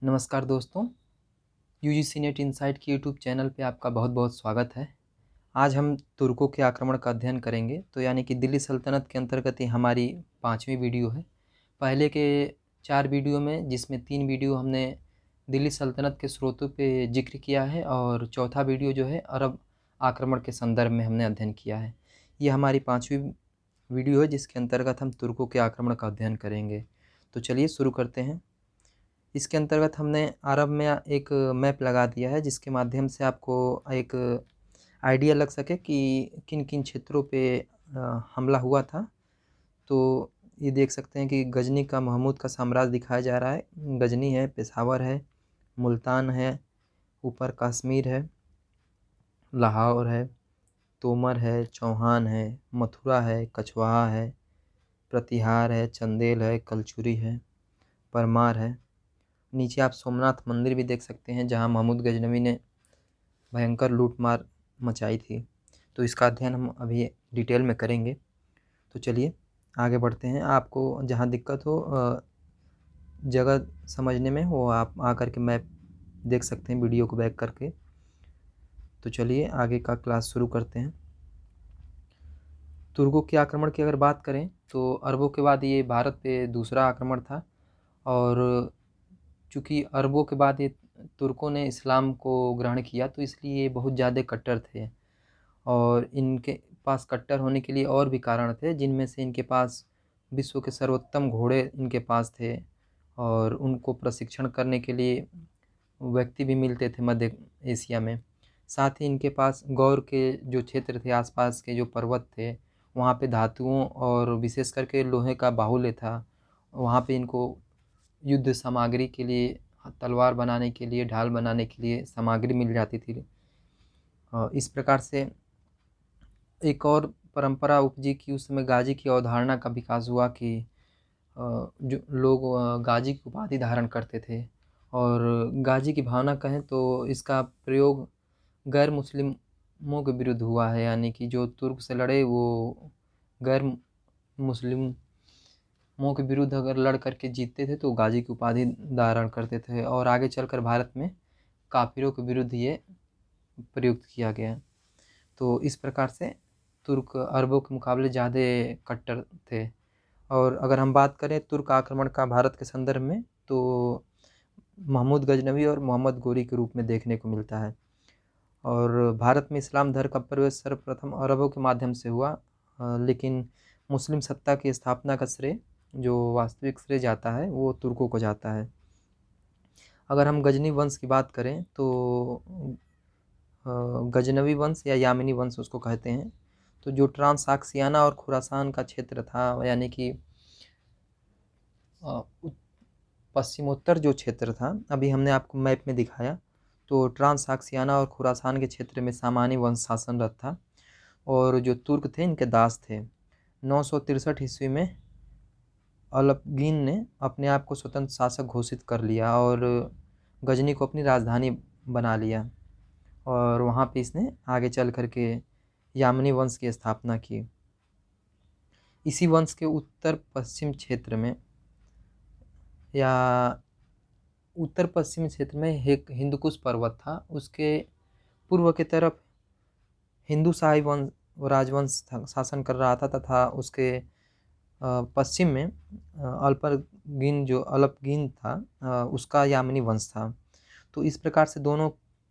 नमस्कार दोस्तों, UGC net insight की यूट्यूब चैनल पे आपका बहुत बहुत स्वागत है। आज हम तुर्कों के आक्रमण का अध्ययन करेंगे, तो यानी कि दिल्ली सल्तनत के अंतर्गत ही हमारी 5वीं वीडियो है। पहले के 4 वीडियो में, जिसमें 3 वीडियो हमने दिल्ली सल्तनत के स्रोतों पे जिक्र किया है और चौथा वीडियो जो है अरब आक्रमण के संदर्भ में हमने अध्ययन किया है। ये हमारी 5वीं वीडियो है जिसके अंतर्गत हम तुर्कों के आक्रमण का अध्ययन करेंगे। तो चलिए शुरू करते हैं। इसके अंतर्गत हमने अरब में एक मैप लगा दिया है, जिसके माध्यम से आपको एक आइडिया लग सके कि किन किन क्षेत्रों पे हमला हुआ था। तो ये देख सकते हैं कि गजनी का महमूद का साम्राज्य दिखाया जा रहा है। गजनी है, पेशावर है, मुल्तान है, ऊपर कश्मीर है, लाहौर है, तोमर है, चौहान है, मथुरा है, कछवाहा है, प्रतिहार है, चंदेल है, कलचुरी है, परमार है। नीचे आप सोमनाथ मंदिर भी देख सकते हैं, जहां महमूद गजनवी ने भयंकर लूटमार मचाई थी। तो इसका अध्ययन हम अभी डिटेल में करेंगे। तो चलिए आगे बढ़ते हैं। आपको जहां दिक्कत हो जगह समझने में, वो आप आकर के मैप देख सकते हैं वीडियो को बैक करके। तो चलिए आगे का क्लास शुरू करते हैं। तुर्कों के आक्रमण की अगर बात करें तो अरबों के बाद ये भारत पे दूसरा आक्रमण था, और चूँकि अरबों के बाद ये तुर्कों ने इस्लाम को ग्रहण किया, तो इसलिए ये बहुत ज़्यादा कट्टर थे। और इनके पास कट्टर होने के लिए और भी कारण थे, जिनमें से इनके पास विश्व के सर्वोत्तम घोड़े इनके पास थे, और उनको प्रशिक्षण करने के लिए व्यक्ति भी मिलते थे मध्य एशिया में। साथ ही इनके पास गौर के जो क्षेत्र थे, आसपास के जो पर्वत थे, वहाँ पे धातुओं और विशेष करके लोहे का बाहुल्य था। वहाँ पे इनको युद्ध सामग्री के लिए, तलवार बनाने के लिए, ढाल बनाने के लिए सामग्री मिल जाती थी। इस प्रकार से एक और परंपरा उपजी कि उस समय गाजी की अवधारणा का विकास हुआ कि जो लोग गाजी की उपाधि धारण करते थे। और गाजी की भावना कहें तो इसका प्रयोग गैर मुस्लिमों के विरुद्ध हुआ है, यानी कि जो तुर्क से लड़े वो गैर मुस्लिमों के विरुद्ध अगर लड़ करके जीतते थे तो गाजी की उपाधि धारण करते थे, और आगे चलकर भारत में काफिरों के विरुद्ध ये प्रयुक्त किया गया। तो इस प्रकार से तुर्क अरबों के मुकाबले ज़्यादा कट्टर थे। और अगर हम बात करें तुर्क आक्रमण का भारत के संदर्भ में, तो महमूद गजनवी और मोहम्मद गोरी के रूप में देखने को मिलता है। और भारत में इस्लाम धर्म का प्रवेश सर्वप्रथम अरबों के माध्यम से हुआ, लेकिन मुस्लिम सत्ता की स्थापना का श्रेय, जो वास्तविक श्रेय जाता है, वो तुर्कों को जाता है। अगर हम गजनी वंश की बात करें तो गजनवी वंश या यामिनी वंश उसको कहते हैं। तो जो ट्रांसाक्सियाना और खुरासान का क्षेत्र था, यानी कि पश्चिमोत्तर जो क्षेत्र था, अभी हमने आपको मैप में दिखाया, तो ट्रांसाक्सियाना और खुरासान के क्षेत्र में सामानी वंश शासनरत था, और जो तुर्क थे इनके दास थे। 963 ईस्वी में अलपगीन ने अपने आप को स्वतंत्र शासक घोषित कर लिया और गजनी को अपनी राजधानी बना लिया, और वहाँ पे इसने आगे चल करके यामिनी वंश की स्थापना की। इसी वंश के उत्तर पश्चिम क्षेत्र में, या उत्तर पश्चिम क्षेत्र में एक हिंदुकुश पर्वत था, उसके पूर्व की तरफ हिंदू शाही वंश राजवंश शासन कर रहा था, तथा उसके पश्चिम में अल्पगीन था, उसका यामिनी वंश था। तो इस प्रकार से दोनों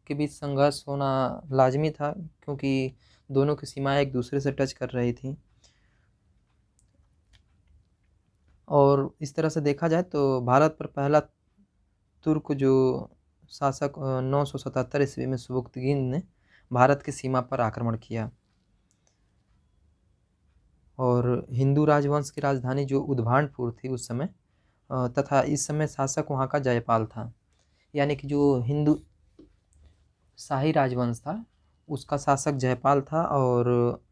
के बीच संघर्ष होना लाजमी था, क्योंकि दोनों की सीमाएं एक दूसरे से टच कर रही थी। और इस तरह से देखा जाए तो भारत पर पहला तुर्क जो शासक 977 ईस्वी में सुबुक्तगीन ने भारत की सीमा पर आक्रमण किया, और हिंदू राजवंश की राजधानी जो उद्भानपुर थी उस समय, तथा इस समय शासक वहाँ का जयपाल था। यानी कि जो हिंदू शाही राजवंश था उसका शासक जयपाल था, और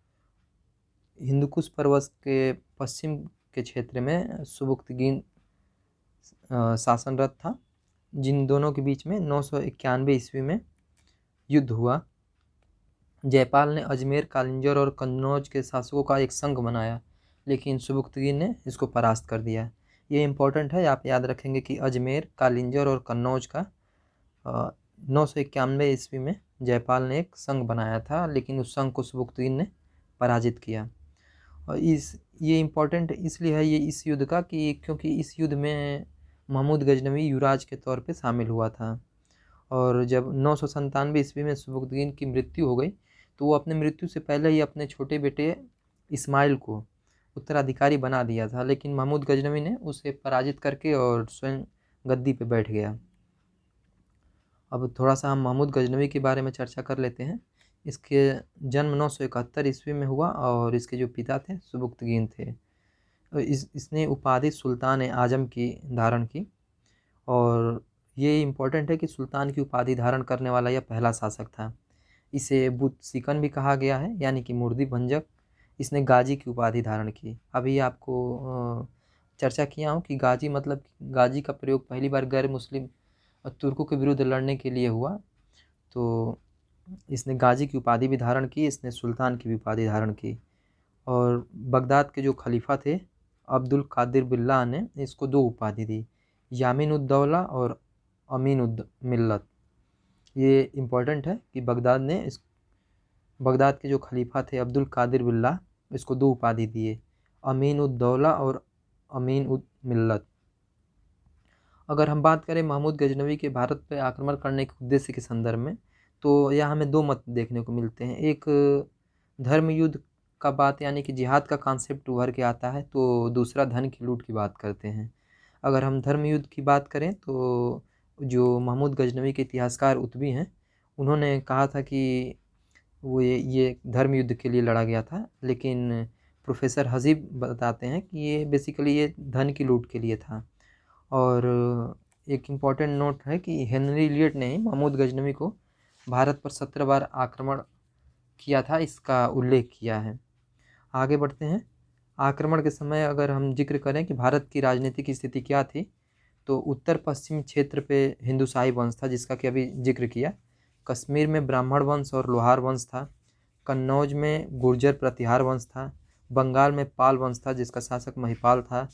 हिंदुकुश पर्वत के पश्चिम के क्षेत्र में सुबुक्तगीन शासनरत था, जिन दोनों के बीच में 991 ईस्वी में युद्ध हुआ। जयपाल ने अजमेर, कालिंजर और कन्नौज के शासकों का एक संघ बनाया, लेकिन सुबुक्तगीन ने इसको परास्त कर दिया। ये इम्पोर्टेंट है, आप याद रखेंगे कि अजमेर, कालिंजर और कन्नौज का 991 ईस्वी में जयपाल ने एक संघ बनाया था, लेकिन उस संघ को सुबुक्तगीन ने पराजित किया। और ये इम्पोर्टेंट इसलिए है ये इस युद्ध का कि क्योंकि इस युद्ध में महमूद गजनवी युवराज के तौर पे शामिल हुआ था। और जब 997 ईस्वी में सुबुक्तगीन की मृत्यु हो गई तो वो अपने मृत्यु से पहले ही अपने छोटे बेटे इस्माइल को उत्तराधिकारी बना दिया था, लेकिन महमूद गजनवी ने उसे पराजित करके और स्वयं गद्दी पे बैठ गया। अब थोड़ा सा हम महमूद गजनवी के बारे में चर्चा कर लेते हैं। इसके जन्म 971 ईस्वी में हुआ और इसके जो पिता थे सुबुक्तगीन थे। इसने उपाधि सुल्तान आजम की धारण की, और ये इम्पोर्टेंट है कि सुल्तान की उपाधि धारण करने वाला यह पहला शासक था। इसे बुत सिकन भी कहा गया है, यानी कि मूर्ति भंजक। इसने गाजी की उपाधि धारण की। अभी आपको चर्चा किया हूँ कि गाजी मतलब गाजी का प्रयोग पहली बार गैर मुस्लिम तुर्कों के विरुद्ध लड़ने के लिए हुआ। तो इसने गाजी की उपाधि भी धारण की, इसने सुल्तान की भी उपाधि धारण की। और बगदाद के जो खलीफा थे अब्दुल कादिर बिल्ला ने इसको दो उपाधि दी, यामीन उद दौला और अमीन उद मिल्लत। ये इम्पोर्टेंट है कि बगदाद के जो खलीफा थे अब्दुल कादिर बिल्ला, इसको दो उपाधि दिए, अमीन उद दौला और अमीन उद मिल्लत। अगर हम बात करें महमूद गजनवी के भारत पर आक्रमण करने के उद्देश्य के संदर्भ में, तो यहाँ हमें दो मत देखने को मिलते हैं। एक धर्म युद्ध का बात यानी कि जिहाद का कॉन्सेप्ट उभर के आता है, तो दूसरा धन की लूट की बात करते हैं। अगर हम धर्म युद्ध की बात करें तो जो महमूद गजनवी के इतिहासकार उतबी हैं, उन्होंने कहा था कि वो ये धर्म युद्ध के लिए लड़ा गया था, लेकिन प्रोफेसर हजीब बताते हैं कि ये बेसिकली ये धन की लूट के लिए था। और एक इम्पॉर्टेंट नोट है कि हेनरी इलियट ने महमूद गजनवी को भारत पर 17 बार आक्रमण किया था, इसका उल्लेख किया है। आगे बढ़ते हैं। आक्रमण के समय अगर हम जिक्र करें कि भारत की राजनीतिक स्थिति क्या थी, तो उत्तर पश्चिम क्षेत्र पे हिंदुशाही वंश था, जिसका कि अभी जिक्र किया। कश्मीर में ब्राह्मण वंश और लोहार वंश था। कन्नौज में गुर्जर प्रतिहार वंश था। बंगाल में पाल वंश था, जिसका शासक महिपाल था।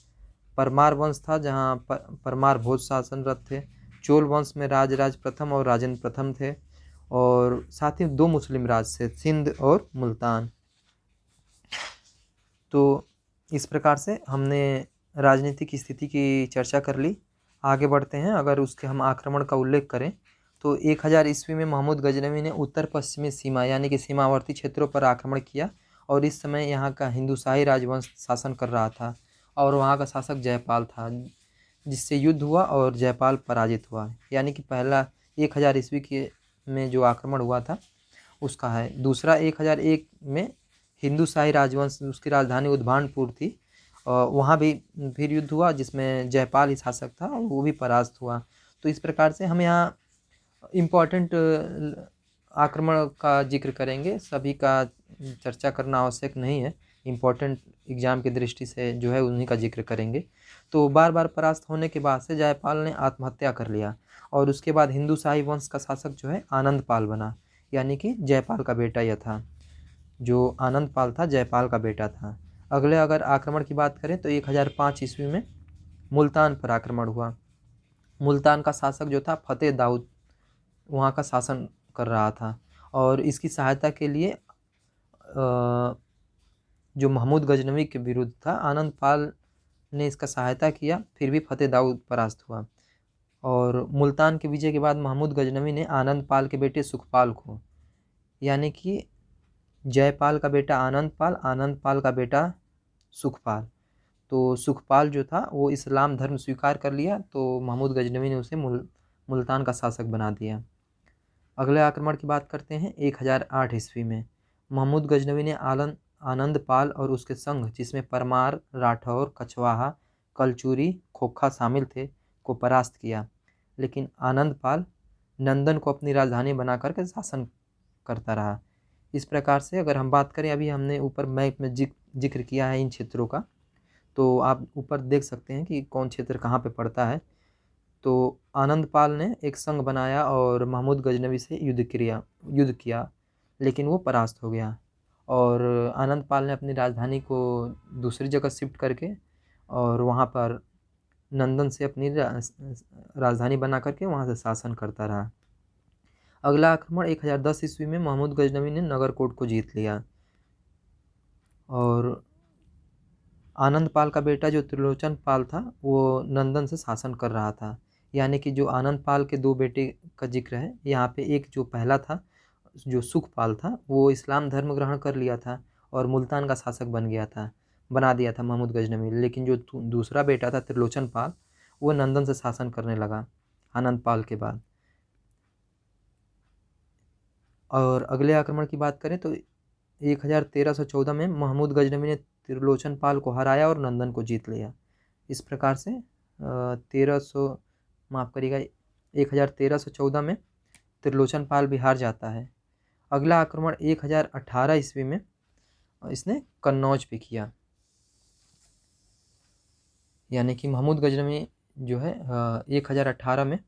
परमार वंश था, जहाँ परमार भोज शासनरत थे। चोल वंश में राजराज प्रथम और राजेंद्र प्रथम थे, और साथ ही दो मुस्लिम राज थे, सिंध और मुल्तान। तो इस प्रकार से हमने राजनीतिक स्थिति की चर्चा कर ली। आगे बढ़ते हैं। अगर उसके हम आक्रमण का उल्लेख करें तो 1000 ईस्वी में महमूद गजनवी ने उत्तर पश्चिमी सीमा यानी कि सीमावर्ती क्षेत्रों पर आक्रमण किया, और इस समय यहाँ का हिंदुशाही राजवंश शासन कर रहा था, और वहाँ का शासक जयपाल था, जिससे युद्ध हुआ और जयपाल पराजित हुआ। यानी कि पहला 1000 ईस्वी के में जो आक्रमण हुआ था उसका है। दूसरा 1001 में हिंदुशाही राजवंश, उसकी राजधानी उद्भानपुर थी, और वहाँ भी फिर युद्ध हुआ जिसमें जयपाल ही शासक था और वो भी परास्त हुआ। तो इस प्रकार से हम यहाँ इम्पोर्टेंट आक्रमण का जिक्र करेंगे, सभी का चर्चा करना आवश्यक नहीं है। इम्पोर्टेंट एग्जाम की दृष्टि से जो है उन्हीं का जिक्र करेंगे। तो बार बार परास्त होने के बाद से जयपाल ने आत्महत्या कर लिया, और उसके बाद हिंदुशाही वंश का शासक जो है आनंदपाल बना, यानी कि जयपाल का बेटा यह था। जो आनंदपाल था जयपाल का बेटा था। अगले अगर आक्रमण की बात करें तो 1005 ईस्वी में मुल्तान पर आक्रमण हुआ। मुल्तान का शासक जो था फतेह दाऊद वहाँ का शासन कर रहा था, और इसकी सहायता के लिए जो महमूद गजनवी के विरुद्ध था आनंदपाल ने इसका सहायता किया, फिर भी फतेह दाऊद परास्त हुआ। और मुल्तान के विजय के बाद महमूद गजनवी ने आनंदपाल के बेटे सुखपाल को, यानी कि जयपाल का बेटा आनंदपाल, आनंदपाल का बेटा सुखपाल, तो सुखपाल जो था वो इस्लाम धर्म स्वीकार कर लिया, तो महमूद गजनवी ने उसे मुल्तान का शासक बना दिया। अगले आक्रमण की बात करते हैं। 1008 ईस्वी में महमूद गजनवी ने आनंदपाल और उसके संघ, जिसमें परमार, राठौर, कछवाहा, कलचुरी, खोखा शामिल थे, को परास्त किया, लेकिन आनंदपाल नंदन को अपनी राजधानी बनाकर के शासन करता रहा। इस प्रकार से अगर हम बात करें, अभी हमने ऊपर मैप में जिक्र किया है इन क्षेत्रों का, तो आप ऊपर देख सकते हैं कि कौन क्षेत्र कहाँ पे पड़ता है। तो आनंदपाल ने एक संघ बनाया और महमूद गजनवी से युद्ध किया, लेकिन वो परास्त हो गया, और आनंदपाल ने अपनी राजधानी को दूसरी जगह शिफ्ट करके और वहाँ पर नंदन से अपनी राजधानी बना करके वहाँ से शासन करता रहा। अगला आक्रमण 1010 ईस्वी में महमूद गजनवी ने नगरकोट को जीत लिया और आनंद पाल का बेटा जो त्रिलोचन पाल था वो नंदन से शासन कर रहा था। यानी कि जो आनंद पाल के दो बेटे का जिक्र है यहाँ पे, एक जो पहला था जो सुखपाल था वो इस्लाम धर्म ग्रहण कर लिया था और मुल्तान का शासक बना दिया था महमूद गजनवी। लेकिन जो दूसरा बेटा था त्रिलोचन पाल वो नंदन से शासन करने लगा आनंद पाल के बाद। और अगले आक्रमण की बात करें तो 1314 में महमूद गजनवी ने त्रिलोचन पाल को हराया और नंदन को जीत लिया। इस प्रकार से 1314 में त्रिलोचन पाल भी हार जाता है। अगला आक्रमण 1018 ईस्वी में इसने कन्नौज पे किया। यानी कि महमूद गजनवी जो है 1018 में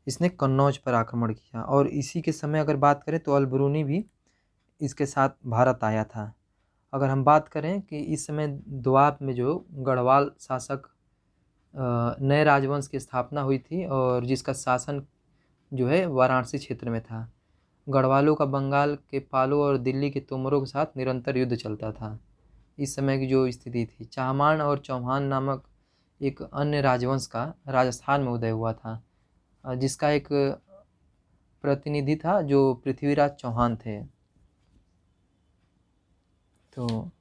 इसने कन्नौज पर आक्रमण किया। और इसी के समय अगर बात करें तो अलबरूनी भी इसके साथ भारत आया था। अगर हम बात करें कि इस समय दोआब में जो गढ़वाल शासक नए राजवंश की स्थापना हुई थी और जिसका शासन जो है वाराणसी क्षेत्र में था। गढ़वालों का बंगाल के पालों और दिल्ली के तोमरों के साथ निरंतर युद्ध चलता था। इस समय की जो स्थिति थी, चाहमान और चौहान नामक एक अन्य राजवंश का राजस्थान में उदय हुआ था, जिसका एक प्रतिनिधि था जो पृथ्वीराज चौहान थे। तो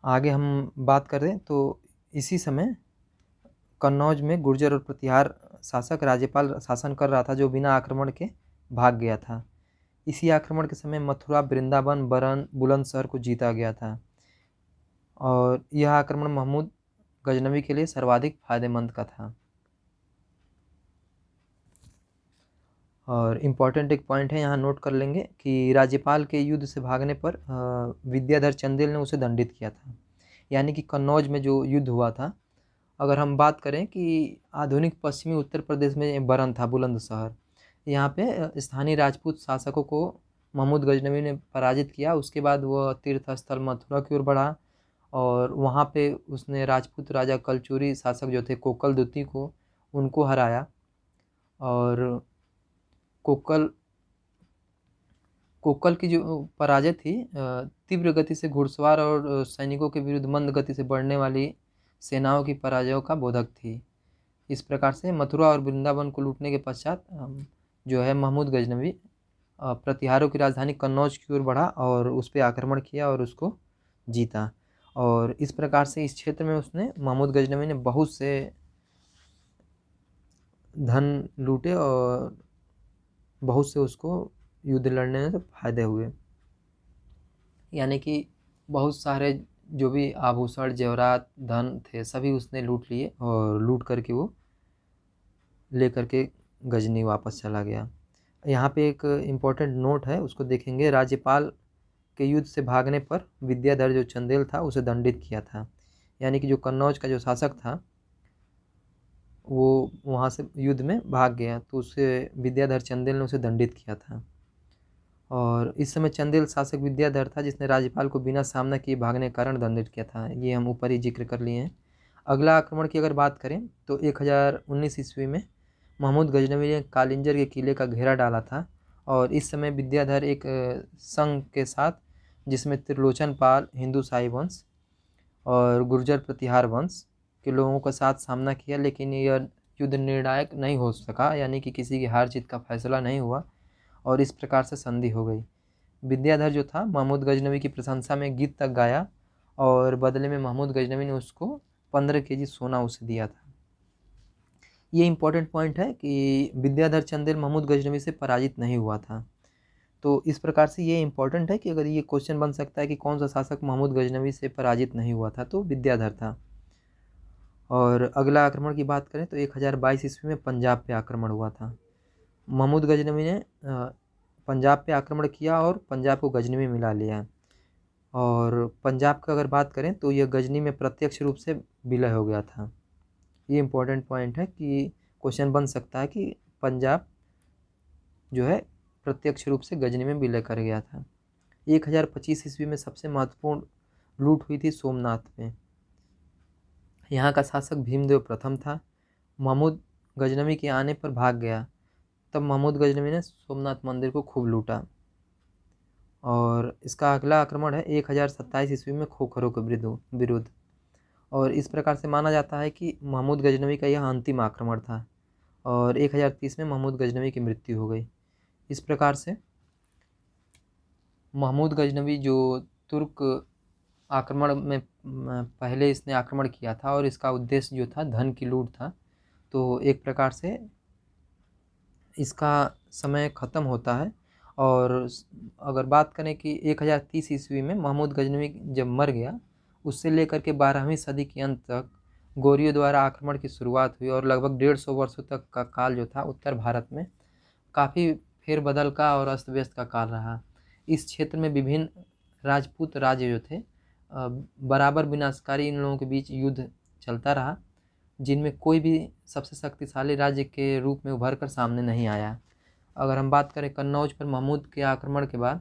आगे हम बात करें तो इसी समय कन्नौज में गुर्जर और प्रतिहार शासक राज्यपाल शासन कर रहा था जो बिना आक्रमण के भाग गया था। इसी आक्रमण के समय मथुरा, वृंदावन, बरन, बुलंदशहर को जीता गया था और यह आक्रमण महमूद गजनवी के लिए सर्वाधिक फायदेमंद का था। और इम्पॉर्टेंट एक पॉइंट है, यहाँ नोट कर लेंगे कि राज्यपाल के युद्ध से भागने पर विद्याधर चंदेल ने उसे दंडित किया था। यानी कि कन्नौज में जो युद्ध हुआ था, अगर हम बात करें कि आधुनिक पश्चिमी उत्तर प्रदेश में बरन था, बुलंदशहर, यहाँ पे स्थानीय राजपूत शासकों को महमूद गजनवी ने पराजित किया। उसके बाद वह तीर्थ स्थल मथुरा की ओर बढ़ा और वहाँ पे उसने राजपूत राजा कलचुरी शासक जो थे कोकल द्वितीय को, उनको हराया। और कोकल की जो पराजय थी तीव्र गति से घुड़सवार और सैनिकों के विरुद्ध मंद गति से बढ़ने वाली सेनाओं की पराजयों का बोधक थी। इस प्रकार से मथुरा और वृंदावन को लूटने के पश्चात जो है महमूद गजनवी प्रतिहारों की राजधानी कन्नौज की ओर बढ़ा और उस पर आक्रमण किया और उसको जीता। और इस प्रकार से इस क्षेत्र में उसने महमूद गजनवी ने बहुत से धन लूटे और बहुत से उसको युद्ध लड़ने में फायदे हुए। यानी कि बहुत सारे जो भी आभूषण, जेवरात, धन थे सभी उसने लूट लिए और लूट करके वो लेकर के गजनी वापस चला गया। यहाँ पे एक इम्पोर्टेंट नोट है, उसको देखेंगे। राज्यपाल के युद्ध से भागने पर विद्याधर जो चंदेल था उसे दंडित किया था। यानी कि जो कन्नौज का जो शासक था वो वहाँ से युद्ध में भाग गया तो उसे विद्याधर चंदेल ने उसे दंडित किया था। और इस समय चंदेल शासक विद्याधर था जिसने राज्यपाल को बिना सामना किए भागने के कारण दंडित किया था। ये हम ऊपर ही जिक्र कर लिए हैं। अगला आक्रमण की अगर बात करें तो 1019 ईस्वी में महमूद गजनवी ने कालिंजर के किले का घेरा डाला था और इस समय विद्याधर एक संघ के साथ, जिसमें त्रिलोचन पाल, हिंदू शाही वंश और गुर्जर प्रतिहार वंश के लोगों के साथ सामना किया, लेकिन यह युद्ध निर्णायक नहीं हो सका। यानी कि किसी की हार जीत का फैसला नहीं हुआ और इस प्रकार से संधि हो गई। विद्याधर जो था महमूद गजनवी की प्रशंसा में गीत तक गाया और बदले में महमूद गजनवी ने उसको 15 केजी सोना उसे दिया था। ये इम्पोर्टेंट पॉइंट है कि विद्याधर चंदेल महमूद गजनवी से पराजित नहीं हुआ था। तो इस प्रकार से ये इम्पोर्टेंट है कि अगर ये क्वेश्चन बन सकता है कि कौन सा शासक महमूद गजनवी से पराजित नहीं हुआ था, तो विद्याधर था। और अगला आक्रमण की बात करें तो 1022 ईस्वी में पंजाब पे आक्रमण हुआ था। महमूद गजनवी ने पंजाब पे आक्रमण किया और पंजाब को गजनी में मिला लिया। और पंजाब का अगर बात करें तो यह गजनी में प्रत्यक्ष रूप से विलय हो गया था। ये इम्पोर्टेंट पॉइंट है कि क्वेश्चन बन सकता है कि पंजाब जो है प्रत्यक्ष रूप से गजनी में विलय कर गया था। 1025 ईस्वी में सबसे महत्वपूर्ण लूट हुई थी सोमनाथ में। यहाँ का शासक भीमदेव प्रथम था। महमूद गजनवी के आने पर भाग गया। तब महमूद गजनवी ने सोमनाथ मंदिर को खूब लूटा। और इसका अगला आक्रमण है 1027 ईस्वी में खोखरों के विरुद्ध। और इस प्रकार से माना जाता है कि महमूद गजनवी का यह अंतिम आक्रमण था और 1030 में महमूद गजनवी की मृत्यु हो गई। इस प्रकार से महमूद गजनवी जो तुर्क आक्रमण में पहले इसने आक्रमण किया था और इसका उद्देश्य जो था धन की लूट था। तो एक प्रकार से इसका समय ख़त्म होता है। और अगर बात करें कि 1030 ईस्वी में महमूद गजनवी जब मर गया, उससे लेकर के 12वीं सदी के अंत तक गोरियों द्वारा आक्रमण की शुरुआत हुई और लगभग 150 वर्षों तक का काल जो था उत्तर भारत में काफ़ी फेरबदल का और अस्त व्यस्त का काल रहा। इस क्षेत्र में विभिन्न राजपूत राज्य जो थे बराबर विनाशकारी इन लोगों के बीच युद्ध चलता रहा, जिनमें कोई भी सबसे शक्तिशाली राज्य के रूप में उभर कर सामने नहीं आया। अगर हम बात करें कन्नौज पर महमूद के आक्रमण के बाद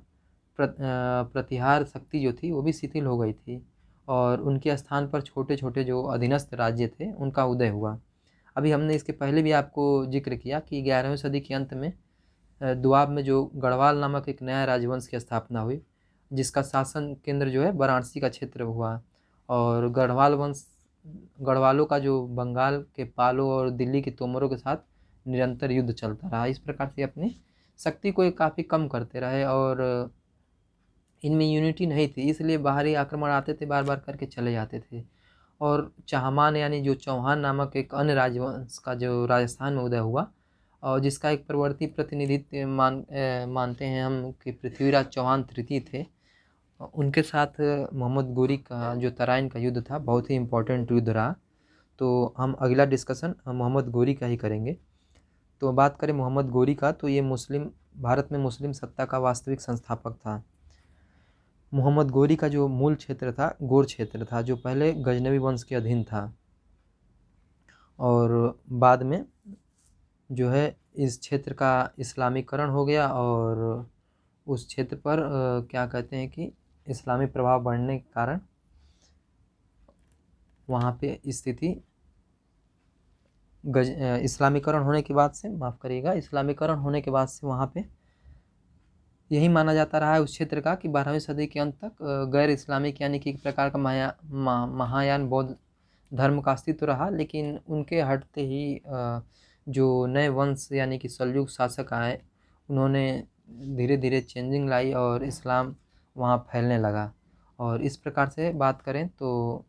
प्रतिहार शक्ति जो थी वो भी शिथिल हो गई थी और उनके स्थान पर छोटे छोटे जो अधीनस्थ राज्य थे उनका उदय हुआ। अभी हमने इसके पहले भी आपको जिक्र किया कि 11वीं सदी के अंत में दुआब में जो गढ़वाल नामक एक नया राजवंश की स्थापना हुई, जिसका शासन केंद्र जो है वाराणसी का क्षेत्र हुआ। और गढ़वालों का जो बंगाल के पालों और दिल्ली के तोमरों के साथ निरंतर युद्ध चलता रहा। इस प्रकार से अपनी शक्ति को काफ़ी कम करते रहे और इनमें यूनिटी नहीं थी, इसलिए बाहरी आक्रमण आते थे बार बार करके चले जाते थे। और चाहमान यानी जो चौहान नामक एक अन्य राजवंश का जो राजस्थान में उदय हुआ और जिसका एक प्रवर्ती प्रतिनिधित्व मानते हैं हम कि पृथ्वीराज चौहान तृतीय थे। उनके साथ मोहम्मद गोरी का जो तराइन का युद्ध था बहुत ही इम्पोर्टेंट युद्ध रहा। तो हम अगला डिस्कशन मोहम्मद गोरी का ही करेंगे। तो बात करें मोहम्मद गोरी का, तो ये भारत में मुस्लिम सत्ता का वास्तविक संस्थापक था। मोहम्मद गोरी का जो मूल क्षेत्र था गोर क्षेत्र था, जो पहले गजनवी वंश के अधीन था और बाद में जो है इस क्षेत्र का इस्लामीकरण हो गया और उस क्षेत्र पर क्या कहते हैं कि इस्लामी प्रभाव बढ़ने के कारण वहाँ पे स्थिति इस्लामीकरण होने के बाद से इस्लामीकरण होने के बाद से वहाँ पे यही माना जाता रहा है उस क्षेत्र का कि 12वीं सदी के अंत तक गैर इस्लामिक यानी कि एक प्रकार का महायान बौद्ध धर्म का अस्तित्व रहा। लेकिन उनके हटते ही जो नए वंश यानी कि सल्जुक शासक आए, उन्होंने धीरे धीरे चेंजिंग लाई और इस्लाम वहाँ फैलने लगा। और इस प्रकार से बात करें तो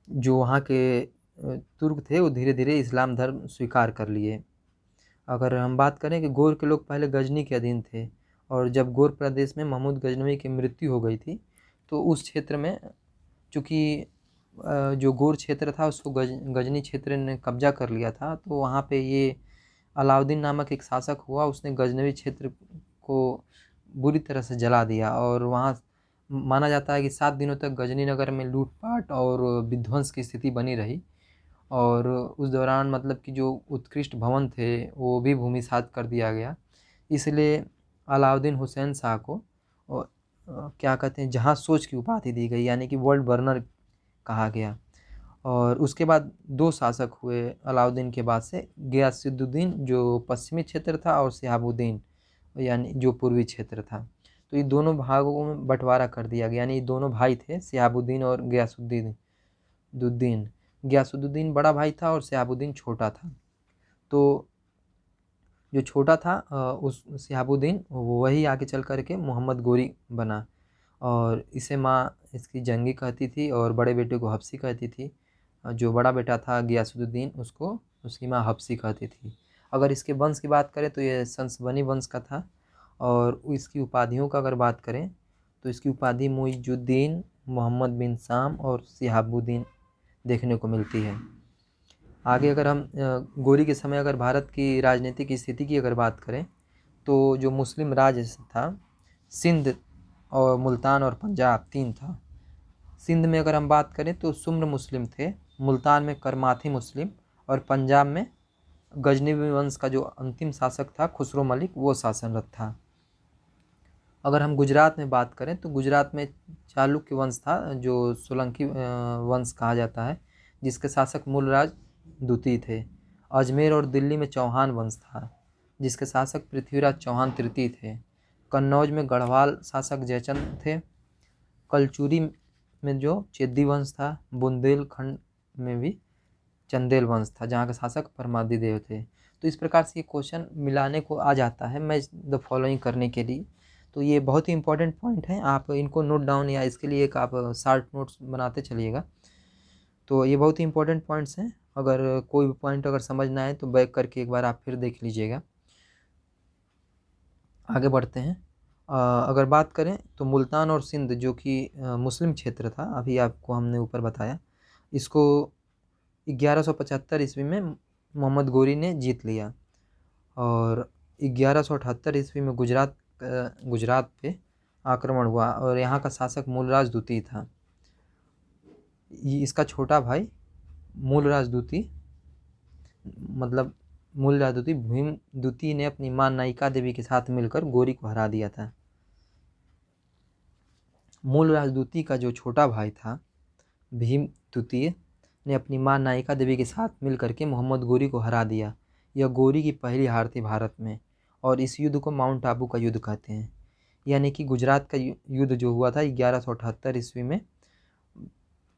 जो वहाँ के तुर्क थे वो धीरे धीरे इस्लाम धर्म स्वीकार कर लिए। अगर हम बात करें कि गोर के लोग पहले गजनी के अधीन थे और जब गोर प्रदेश में महमूद गजनवी की मृत्यु हो गई थी तो उस क्षेत्र में चूँकि जो गोर क्षेत्र था उसको गजनी क्षेत्र ने कब्जा कर लिया था, तो वहाँ पे ये अलाउद्दीन नामक एक शासक हुआ, उसने गजनवी क्षेत्र को बुरी तरह से जला दिया। और वहाँ माना जाता है कि 7 दिनों तक गजनी नगर में लूटपाट और विध्वंस की स्थिति बनी रही और उस दौरान मतलब कि जो उत्कृष्ट भवन थे वो भी भूमिसात कर दिया गया। इसलिए अलाउद्दीन हुसैन शाह को क्या कहते हैं जहाँ सोच की उपाधि दी गई, यानी कि वर्ल्ड बर्नर कहा गया। और उसके बाद 2 शासक हुए अलाउद्दीन के बाद से, गियासुद्दीन जो पश्चिमी क्षेत्र था और शिहाबुद्दीन यानी जो पूर्वी क्षेत्र था। तो ये दोनों भागों में बंटवारा कर दिया गया, यानी दोनों भाई थे शिहाबुद्दीन और गियासुद्दीन बड़ा भाई था और शिहाबुद्दीन छोटा था। तो जो छोटा था उस शिहाबुद्दीन वही आगे चल कर के मोहम्मद गोरी बना और इसे माँ इसकी जंगी कहती थी और बड़े बेटे को हफ्सी कहती थी। जो बड़ा बेटा था गियासुद्दीन उसको उसकी माँ हफ्सी कहती थी। अगर इसके वंश की बात करें तो ये संसबनी वंश का था। और इसकी उपाधियों का अगर बात करें तो इसकी उपाधि मुइजुद्दीन, मोहम्मद बिन शाम और शिहाबुद्दीन देखने को मिलती है। आगे अगर हम गोरी के समय अगर भारत की राजनीतिक स्थिति की अगर बात करें तो जो मुस्लिम राज्य था सिंध और मुल्तान और पंजाब 3 था। सिंध में अगर हम बात करें तो सुम्र मुस्लिम थे, मुल्तान में करमाथी मुस्लिम और पंजाब में गजनवी वंश का जो अंतिम शासक था खुसरो मलिक वो शासनरत था। अगर हम गुजरात में बात करें तो गुजरात में चालुक्य वंश था, जो सोलंकी वंश कहा जाता है, जिसके शासक मूलराज द्वितीय थे। अजमेर और दिल्ली में चौहान वंश था, जिसके शासक पृथ्वीराज चौहान तृतीय थे। कन्नौज में गढ़वाल शासक जयचंद थे। कलचुरी में जो चेदी वंश था। बुंदेलखंड में भी चंदेल वंश था, जहाँ का शासक परमादिदेव थे। तो इस प्रकार से ये क्वेश्चन मिलाने को आ जाता है मैच द फॉलोइंग करने के लिए। तो ये बहुत ही इंपॉर्टेंट पॉइंट हैं, आप इनको नोट डाउन या इसके लिए एक आप शार्ट नोट्स बनाते चलिएगा। तो ये बहुत ही इंपॉर्टेंट पॉइंट्स हैं। अगर कोई भी पॉइंट अगर समझ ना आए तो बैक करके एक बार आप फिर देख लीजिएगा। आगे बढ़ते हैं। अगर बात करें तो मुल्तान और सिंध जो कि मुस्लिम क्षेत्र था, अभी आपको हमने ऊपर बताया, इसको 1175 ईस्वी में मोहम्मद गोरी ने जीत लिया। और 1178 ईस्वी में गुजरात पे आक्रमण हुआ और यहाँ का शासक मूलराज द्वितीय था। इसका छोटा भाई मूलराज द्वितीय मतलब मूलराज द्वितीय भीम द्वितीय ने अपनी मां नायिका देवी के साथ मिलकर गोरी को हरा दिया था। मूलराज द्वितीय का जो छोटा भाई था भीम द्वितीय ने अपनी मां नायिका देवी के साथ मिलकर के मोहम्मद गोरी को हरा दिया। यह गोरी की पहली हार थी भारत में और इस युद्ध को माउंट आबू का युद्ध कहते हैं। यानी कि गुजरात का युद्ध जो हुआ था 1178 ईस्वी में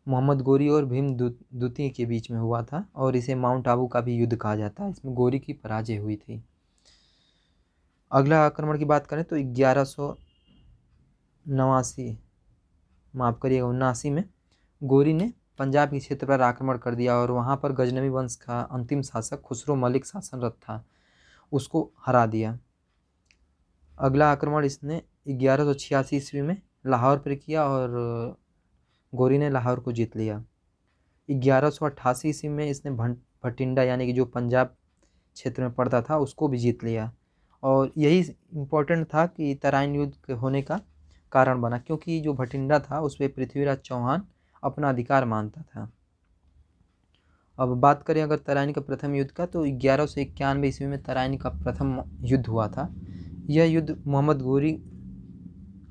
मोहम्मद गोरी और भीम द्वितीय के बीच में हुआ था और इसे माउंट आबू का भी युद्ध कहा जाता है। इसमें गोरी की पराजय हुई थी। अगला आक्रमण की बात करें तो 1189 माफ़ करिएगा 79 में गोरी ने पंजाब के क्षेत्र पर आक्रमण कर दिया और वहाँ पर गजनवी वंश का अंतिम शासक खुसरो मलिक शासनरत था, उसको हरा दिया। अगला आक्रमण इसने 1186 ईस्वी में लाहौर पर किया और गोरी ने लाहौर को जीत लिया। 1188 ईस्वी में इसने भटिंडा यानी कि जो पंजाब क्षेत्र में पड़ता था उसको भी जीत लिया। और यही इम्पोर्टेंट था कि तराइन युद्ध होने का कारण बना, क्योंकि जो भटिंडा था उस पर पृथ्वीराज चौहान अपना अधिकार मानता था। अब बात करें अगर तराइन का प्रथम युद्ध का तो 1191 ईस्वी में तराइन का प्रथम युद्ध हुआ था। यह युद्ध मोहम्मद गोरी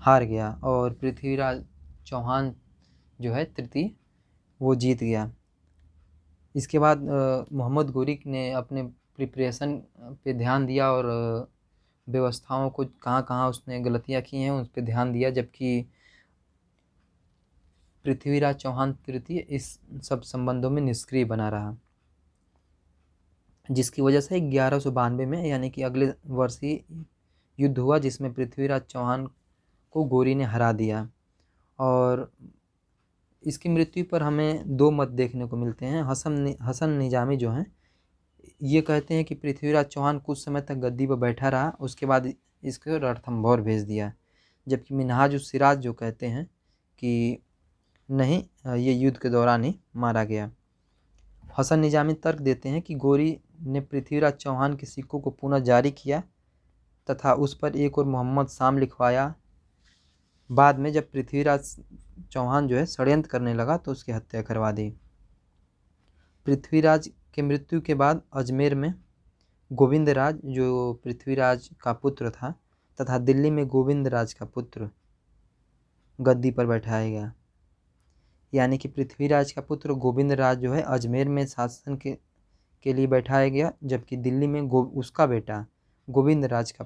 हार गया और पृथ्वीराज चौहान जो है तृतीय वो जीत गया। इसके बाद मोहम्मद गोरी ने अपने प्रिपरेशन पे ध्यान दिया और व्यवस्थाओं को कहाँ कहाँ उसने गलतियाँ की हैं उस पर ध्यान दिया, जबकि पृथ्वीराज चौहान तृतीय इस सब संबंधों में निष्क्रिय बना रहा, जिसकी वजह से 1192 में यानी कि अगले वर्ष ही युद्ध हुआ जिसमें पृथ्वीराज चौहान को गोरी ने हरा दिया। और इसकी मृत्यु पर हमें दो मत देखने को मिलते हैं। हसन निजामी जो हैं ये कहते हैं कि पृथ्वीराज चौहान कुछ समय तक गद्दी पर बैठा रहा, उसके बाद इसको रणथंभौर भेज दिया, जबकि मिन्हाजुस सिराज जो कहते हैं कि नहीं, ये युद्ध के दौरान ही मारा गया। हसन निजामी तर्क देते हैं कि गोरी ने पृथ्वीराज चौहान के सिक्कों को पुनः जारी किया तथा उस पर एक और मोहम्मद शाम लिखवाया। बाद में जब पृथ्वीराज चौहान जो है षड्यंत्र करने लगा तो उसकी हत्या करवा दी। पृथ्वीराज के मृत्यु के बाद अजमेर में गोविंदराज जो पृथ्वीराज का पुत्र था तथा दिल्ली में गोविंदराज का पुत्र गद्दी पर बैठाया गया। यानी कि पृथ्वीराज का पुत्र गोविंदराज जो है अजमेर में शासन के लिए बैठाया गया, जबकि दिल्ली में उसका बेटा गोविंदराज का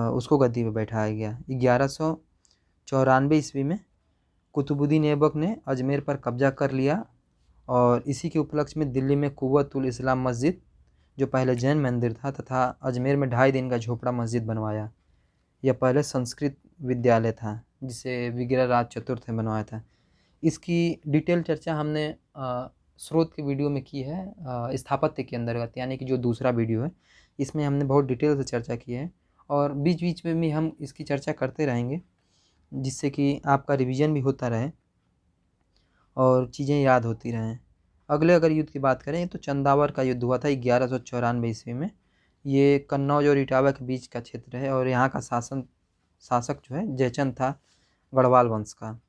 उसको गद्दी पर बैठाया गया। 1194 ईस्वी में कुतुबुद्दीन ऐबक ने अजमेर पर कब्जा कर लिया और इसी के उपलक्ष्य में दिल्ली में कुव्वतुल इस्लाम मस्जिद जो पहले जैन मंदिर था तथा अजमेर में 2.5 दिन का झोपड़ा मस्जिद बनवाया। यह पहले संस्कृत विद्यालय था जिसे विग्रहराज चतुर्थ ने बनवाया था। इसकी डिटेल चर्चा हमने स्रोत के वीडियो में की है स्थापत्य के अंतर्गत, यानी कि जो दूसरा वीडियो है इसमें हमने बहुत डिटेल से चर्चा की है और बीच बीच में भी हम इसकी चर्चा करते रहेंगे, जिससे कि आपका रिवीजन भी होता रहे और चीज़ें याद होती रहें। अगले अगर युद्ध की बात करें तो चंदावर का युद्ध हुआ था 1194 ईस्वी में। ये कन्नौज और इटावा के बीच का क्षेत्र है और यहाँ का शासक जो है जयचंद था गढ़वाल वंश का।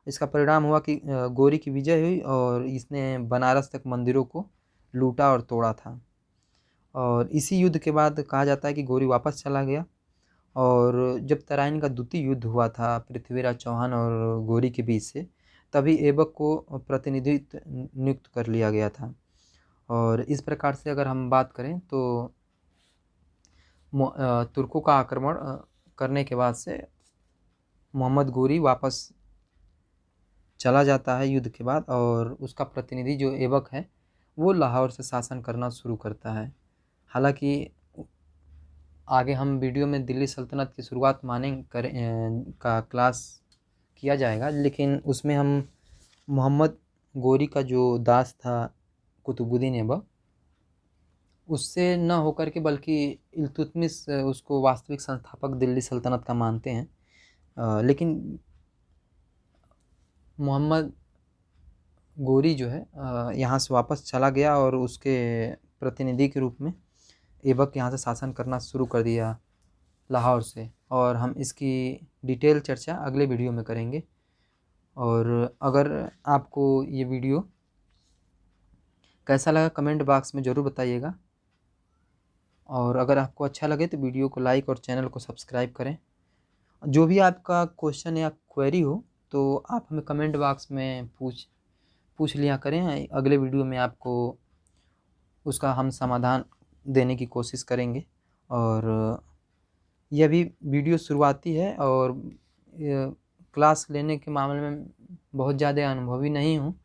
इसका परिणाम हुआ कि गोरी की विजय हुई और इसने बनारस तक मंदिरों को लूटा और तोड़ा था। और इसी युद्ध के बाद कहा जाता है कि गोरी वापस चला गया और जब तराइन का द्वितीय युद्ध हुआ था पृथ्वीराज चौहान और गौरी के बीच से, तभी ऐबक को प्रतिनिधित्व नियुक्त कर लिया गया था। और इस प्रकार से अगर हम बात करें तो तुर्कों का आक्रमण करने के बाद से मोहम्मद गौरी वापस चला जाता है युद्ध के बाद, और उसका प्रतिनिधि जो ऐबक है वो लाहौर से शासन करना शुरू करता है। हालांकि आगे हम वीडियो में दिल्ली सल्तनत की शुरुआत का क्लास किया जाएगा, लेकिन उसमें हम मोहम्मद गौरी का जो दास था कुतुबुद्दीन ऐबक, उससे न होकर के बल्कि इल्तुतमिश उसको वास्तविक संस्थापक दिल्ली सल्तनत का मानते हैं। लेकिन मोहम्मद गौरी जो है यहाँ से वापस चला गया और उसके प्रतिनिधि के रूप में ऐबक यहाँ से शासन करना शुरू कर दिया लाहौर से। और हम इसकी डिटेल चर्चा अगले वीडियो में करेंगे। और अगर आपको ये वीडियो कैसा लगा कमेंट बॉक्स में ज़रूर बताइएगा, और अगर आपको अच्छा लगे तो वीडियो को लाइक और चैनल को सब्सक्राइब करें। जो भी आपका क्वेश्चन या क्वेरी हो तो आप हमें कमेंट बॉक्स में पूछ लिया करें, अगले वीडियो में आपको उसका हम समाधान देने की कोशिश करेंगे। और यह भी वीडियो शुरुआती है और क्लास लेने के मामले में बहुत ज़्यादा अनुभवी नहीं हूँ,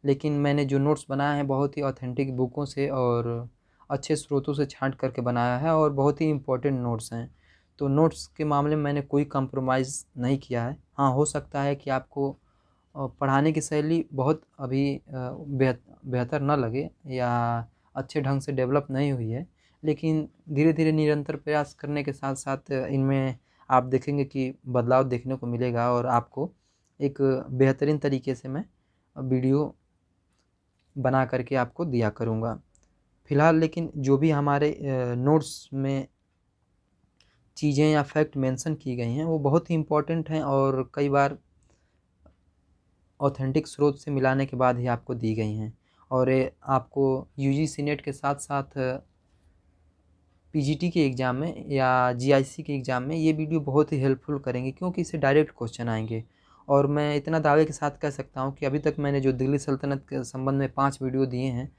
लेकिन मैंने जो नोट्स बनाया है बहुत ही ऑथेंटिक बुकों से और अच्छे स्रोतों से छांट करके बनाया है, और बहुत ही इम्पोर्टेंट नोट्स हैं। तो नोट्स के मामले में मैंने कोई कंप्रोमाइज़ नहीं किया है। हाँ, हो सकता है कि आपको पढ़ाने की शैली बहुत अभी बेहतर न लगे या अच्छे ढंग से डेवलप नहीं हुई है, लेकिन धीरे धीरे निरंतर प्रयास करने के साथ साथ इनमें आप देखेंगे कि बदलाव देखने को मिलेगा, और आपको एक बेहतरीन तरीके से मैं वीडियो बना करके आपको दिया करूँगा। फ़िलहाल लेकिन जो भी हमारे नोट्स में चीज़ें या फैक्ट मेंशन की गई हैं वो बहुत ही इम्पोर्टेंट हैं, और कई बार ऑथेंटिक स्रोत से मिलाने के बाद ही आपको दी गई हैं। और आपको यूजीसी नेट के साथ साथ पीजीटी के एग्ज़ाम में या जीआईसी के एग्ज़ाम में ये वीडियो बहुत ही हेल्पफुल करेंगे, क्योंकि इससे डायरेक्ट क्वेश्चन आएंगे। और मैं इतना दावे के साथ कह सकता हूँ कि अभी तक मैंने जो दिल्ली सल्तनत के संबंध में 5 वीडियो दिए हैं,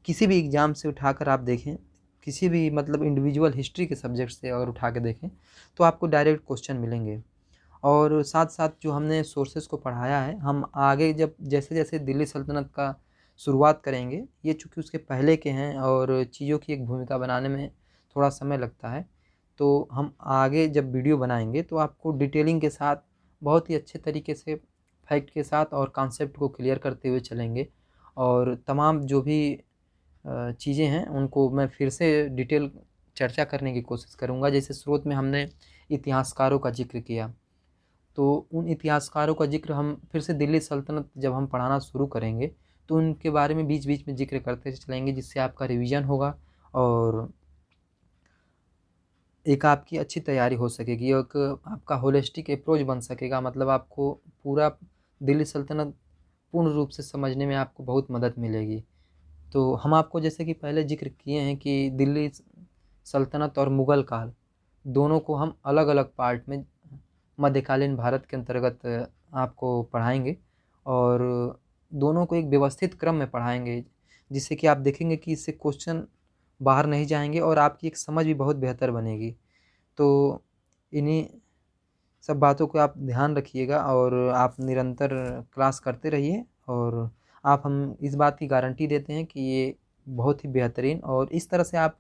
किसी भी एग्ज़ाम से उठाकर आप देखें, किसी भी मतलब इंडिविजुअल हिस्ट्री के सब्जेक्ट से अगर उठा के देखें तो आपको डायरेक्ट क्वेश्चन मिलेंगे। और साथ साथ जो हमने सोर्सेज को पढ़ाया है, हम आगे जब जैसे जैसे दिल्ली सल्तनत का शुरुआत करेंगे, ये चूँकि उसके पहले के हैं और चीज़ों की एक भूमिका बनाने में थोड़ा समय लगता है, तो हम आगे जब वीडियो बनाएंगे तो आपको डिटेलिंग के साथ बहुत ही अच्छे तरीके से फैक्ट के साथ और कॉन्सेप्ट को क्लियर करते हुए चलेंगे। और तमाम जो भी चीज़ें हैं उनको मैं फिर से डिटेल चर्चा करने की कोशिश करूँगा। जैसे स्रोत में हमने इतिहासकारों का जिक्र किया, तो उन इतिहासकारों का जिक्र हम फिर से दिल्ली सल्तनत जब हम पढ़ाना शुरू करेंगे तो उनके बारे में बीच बीच में जिक्र करते चलेंगे, जिससे आपका रिवीजन होगा और एक आपकी अच्छी तैयारी हो सकेगी, एक आपका होलिस्टिक अप्रोच बन सकेगा। मतलब आपको पूरा दिल्ली सल्तनत पूर्ण रूप से समझने में आपको बहुत मदद मिलेगी। तो हम आपको जैसे कि पहले जिक्र किए हैं कि दिल्ली सल्तनत और मुग़ल काल दोनों को हम अलग अलग पार्ट में मध्यकालीन भारत के अंतर्गत आपको पढ़ाएंगे, और दोनों को एक व्यवस्थित क्रम में पढ़ाएंगे, जिससे कि आप देखेंगे कि इससे क्वेश्चन बाहर नहीं जाएंगे और आपकी एक समझ भी बहुत बेहतर बनेगी। तो इन्हीं सब बातों को आप ध्यान रखिएगा और आप निरंतर क्लास करते रहिए, और आप हम इस बात की गारंटी देते हैं कि ये बहुत ही बेहतरीन, और इस तरह से आप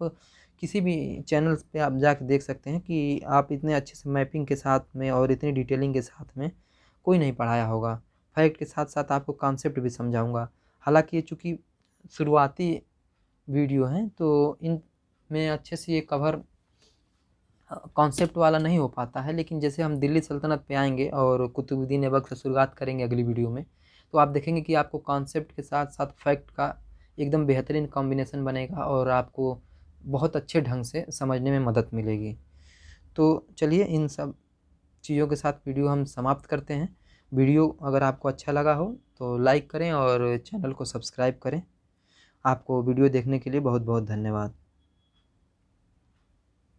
किसी भी चैनल्स पे आप जाके देख सकते हैं कि आप इतने अच्छे से मैपिंग के साथ में और इतनी डिटेलिंग के साथ में कोई नहीं पढ़ाया होगा। फैक्ट के साथ साथ आपको कॉन्सेप्ट भी समझाऊंगा। हालांकि ये चूँकि शुरुआती वीडियो हैं तो इन में अच्छे से ये कवर कॉन्सेप्ट वाला नहीं हो पाता है, लेकिन जैसे हम दिल्ली सल्तनत पे आएंगे और कुतुबुद्दीन ऐबक से शुरुआत करेंगे अगली वीडियो में, तो आप देखेंगे कि आपको कॉन्सेप्ट के साथ साथ फैक्ट का एकदम बेहतरीन कॉम्बिनेशन बनेगा और आपको बहुत अच्छे ढंग से समझने में मदद मिलेगी। तो चलिए इन सब चीज़ों के साथ वीडियो हम समाप्त करते हैं। वीडियो अगर आपको अच्छा लगा हो तो लाइक करें और चैनल को सब्सक्राइब करें। आपको वीडियो देखने के लिए बहुत बहुत धन्यवाद।